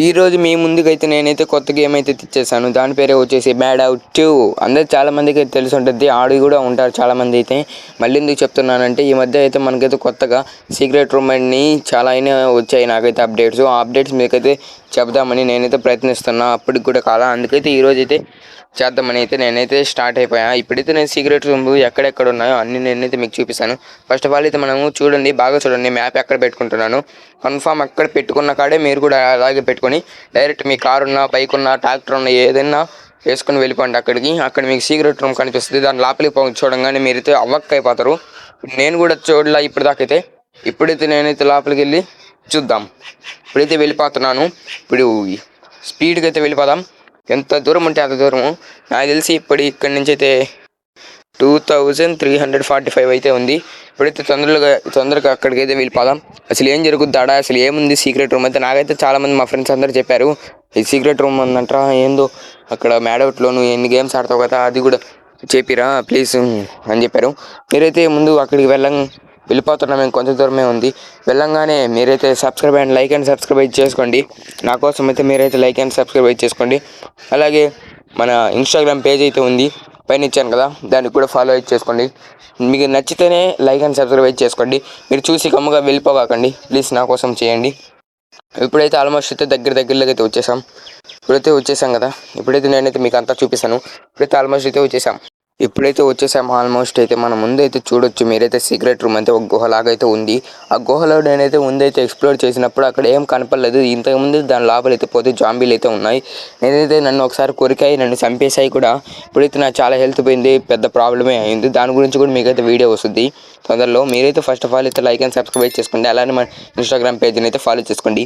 ఈరోజు మీ ముందుకైతే నేనైతే కొత్త గేమ్ అయితే తెచ్చేసాను. దాని పేరే వచ్చేసి బ్యాడ్ అవుట్ 2. అందరు చాలామందికి అయితే తెలిసి ఉంటుంది, ఆడి కూడా ఉంటారు చాలామంది అయితే. మళ్ళీ ఎందుకు చెప్తున్నానంటే ఈ మధ్య అయితే మనకైతే కొత్తగా సీక్రెట్ రూమ్ అని చాలా అయినా వచ్చాయి నాకైతే అప్డేట్స్. ఆ అప్డేట్స్ మీకైతే చెప్దామని నేనైతే ప్రయత్నిస్తున్నా. అప్పటికి కూడా కాలా, అందుకైతే ఈరోజు అయితే చేద్దామని అయితే నేనైతే స్టార్ట్ అయిపోయా. ఇప్పుడైతే నేను సీక్రెట్ రూమ్ ఎక్కడెక్కడ ఉన్నాయో అన్ని నేనైతే మీకు చూపిస్తాను. ఫస్ట్ ఆఫ్ ఆల్ అయితే మనము చూడండి, బాగా చూడండి, మ్యాప్ ఎక్కడ పెట్టుకుంటున్నాను. కన్ఫామ్ అక్కడ పెట్టుకున్న కాడే మీరు కూడా అలాగే పెట్టుకొని డైరెక్ట్ మీ కార్ ఉన్నా, బైక్ ఉన్నా, ట్రాక్టర్ ఉన్నా, ఏదైనా వేసుకొని వెళ్ళిపోండి అక్కడికి. అక్కడ మీకు సీక్రెట్ రూమ్ కనిపిస్తుంది. దాని లోపలికి చూడంగానే మీరైతే అవ్వక్క అయిపోతారు. నేను కూడా చూడలా ఇప్పటిదాకైతే. ఇప్పుడైతే నేనైతే లోపలికి వెళ్ళి చూద్దాం. ఇప్పుడైతే వెళ్ళిపోతున్నాను. ఇప్పుడు స్పీడ్గా అయితే వెళ్ళిపోదాం. ఎంత దూరం ఉంటే అంత దూరము. నాకు తెలిసి ఇక్కడి నుంచి అయితే 2345 అయితే ఉంది. ఇప్పుడైతే తొందరగా అక్కడికి అయితే వెళ్ళిపోదాం. అసలు ఏం జరుగుద్ది ఆడ, అసలు ఏముంది సీక్రెట్ రూమ్ అయితే. నాకైతే చాలామంది మా ఫ్రెండ్స్ అందరూ చెప్పారు, ఈ సీక్రెట్ రూమ్ ఉందంటారా, ఏందో అక్కడ మ్యాడౌట్లో నువ్వు ఎన్ని గేమ్స్ ఆడతావు కదా, అది కూడా చెప్పిరా ప్లీజ్ అని చెప్పారు. మీరైతే ముందు అక్కడికి వెళ్ళిపోతున్నాం. మేము కొంచెం దూరమే ఉంది. వెళ్ళంగానే మీరైతే లైక్ అండ్ సబ్స్క్రైబ్ చేసుకోండి. నా కోసం అయితే మీరైతే లైక్ అండ్ సబ్స్క్రైబ్ చేసుకోండి. అలాగే మన ఇన్స్టాగ్రామ్ పేజ్ అయితే ఉంది, పైన ఇచ్చాను కదా, దానికి కూడా ఫాలో చేసుకోండి. మీకు నచ్చితేనే లైక్ అండ్ సబ్స్క్రైబ్ చేసుకోండి. మీరు చూసి కమ్మగా వెళ్ళిపోకండి ప్లీజ్, నా కోసం చేయండి. ఇప్పుడైతే ఆల్మోస్ట్ అయితే దగ్గరలోకి అయితే వచ్చేసాం కదా. ఇప్పుడైతే నేనైతే మీకు అంతా చూపిస్తాను. ఇప్పుడైతే ఆల్మోస్ట్ అయితే మన ముందు అయితే చూడొచ్చు మీరైతే సీక్రెట్ రూమ్ అయితే ఒక గుహలాగా అయితే ఉంది. ఆ గుహలో నేనైతే ముందైతే ఎక్స్ప్లోర్ చేసినప్పుడు అక్కడ ఏం కనపడలేదు. ఇంతకుముందు దాని లోపల అయితే పోతే జాంబీలు అయితే ఉన్నాయి. నన్ను ఒకసారి కొరికాయి, నన్ను చంపేశాయి కూడా. ఇప్పుడైతే నాకు చాలా హెల్త్ పోయింది, పెద్ద ప్రాబ్లమే అయింది. దాని గురించి కూడా మీకైతే వీడియో వస్తుంది తొందరలో. మీరైతే ఫస్ట్ ఆఫ్ ఆల్ అయితే లైక్ అండ్ సబ్స్క్రైబ్ చేసుకోండి. అలానే మన ఇన్స్టాగ్రామ్ పేజ్ని అయితే ఫాలో చేసుకోండి.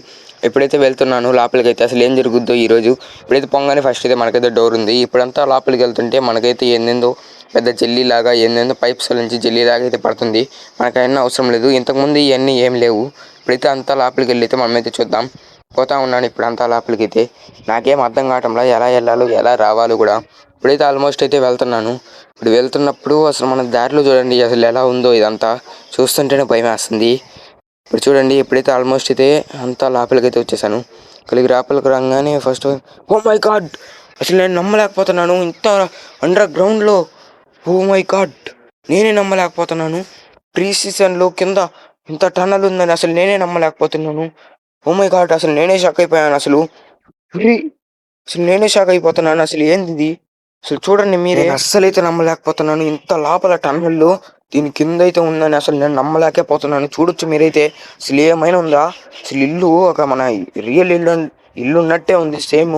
ఎప్పుడైతే వెళ్తున్నాను లోపలికి అయితే అసలు ఏం జరుగుద్దో ఈరోజు. ఇప్పుడైతే పొంగానే ఫస్ట్ అయితే మనకైతే డోర్ ఉంది. ఇప్పుడంతా లోపలికి వెళ్తుంటే మనకైతే ఏందేందో పెద్ద జెల్లీలాగా, ఏందేందో పైప్స్ నుంచి జెల్లీలాగా అయితే పడుతుంది. మనకు అవన్నీ అవసరం లేదు. ఇంతకుముందు ఇవన్నీ ఏం లేవు. ఇప్పుడైతే అంతా లోపలికి వెళ్ళి అయితే మనమైతే చూద్దాం. పోతా ఉన్నాను ఇప్పుడు అంతా లోపలికి అయితే. నాకేం అర్థం కావటంలా ఎలా వెళ్ళాలో ఎలా రావాలో కూడా. ఇప్పుడైతే ఆల్మోస్ట్ అయితే వెళ్తున్నాను. ఇప్పుడు వెళ్తున్నప్పుడు అసలు మన దారిలో చూడండి అసలు ఎలా ఉందో, ఇదంతా చూస్తుంటేనే భయం వేస్తుంది. ఇప్పుడు చూడండి, ఎప్పుడైతే ఆల్మోస్ట్ అయితే అంతా లోపలికి అయితే వచ్చేసాను. లోపలికి రాగానే ఫస్ట్ ఓ మై గాడ్, అసలు నేను నమ్మలేకపోతున్నాను. ఇంత అండర్ గ్రౌండ్లో, ఓ మై గాడ్, నేనే నమ్మలేకపోతున్నాను. సీజన్లో కింద ఇంత టన్నల్ ఉందని అసలు నేనే నమ్మలేకపోతున్నాను. ఓ మై గాడ్, అసలు నేనే షాక్ అయిపోయాను. అసలు నేనే షాక్ అయిపోతున్నాను. అసలు ఏంది ఇది, అసలు చూడండి మీరే. అస్సలైతే నమ్మలేకపోతున్నాను. ఇంత లోపల టన్నల్లో దీని కింద అయితే ఉందని అసలు నేను నమ్మలేకపోతున్నాను. చూడొచ్చు మీరైతే. అసలు ఏమైనా ఉందా, అసలు ఇల్లు ఒక మన రియల్ ఇల్లు ఉన్నట్టే ఉంది సేమ్.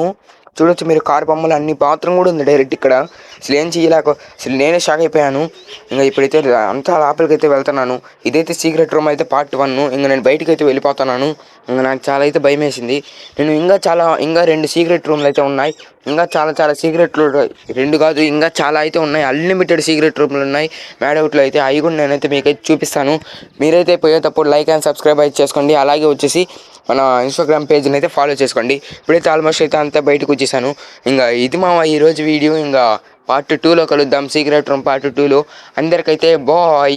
చూడొచ్చు మీరు, కారు బొమ్మలు అన్ని, బాత్రూమ్ కూడా ఉంది డైరెక్ట్ ఇక్కడ. అసలు ఏం అసలు నేనే షాక్ అయిపోయాను. ఇంకా ఇప్పుడైతే అంతా లోపలికి అయితే వెళ్తున్నాను. ఇదైతే సీక్రెట్ రూమ్ అయితే పార్ట్ 1. ఇంకా నేను బయటకు అయితే వెళ్ళిపోతున్నాను. ఇంకా నాకు చాలా అయితే భయం వేసింది. నేను ఇంకా 2 సీక్రెట్ రూమ్లు అయితే ఉన్నాయి. ఇంకా చాలా సీక్రెట్లు, 2 కాదు ఇంకా చాలా అయితే ఉన్నాయి. అన్లిమిటెడ్ సీక్రెట్ రూమ్లు ఉన్నాయి మ్యాడౌట్లో అయితే. అవి కూడా నేనైతే మీకైతే చూపిస్తాను. మీరైతే పోయేటప్పుడు లైక్ అండ్ సబ్స్క్రైబ్ అయితే చేసుకోండి. అలాగే వచ్చేసి మన ఇన్స్టాగ్రామ్ పేజ్ని అయితే ఫాలో చేసుకోండి. ఇప్పుడైతే ఆల్మోస్ట్ అయితే అంతా బయటకు వచ్చేసాను. ఇంకా ఇది మా ఈరోజు వీడియో. ఇంకా పార్ట్ 2లో కలుద్దాం. సీక్రెట్ రూమ్ పార్ట్ 2లో. అందరికైతే బాయ్.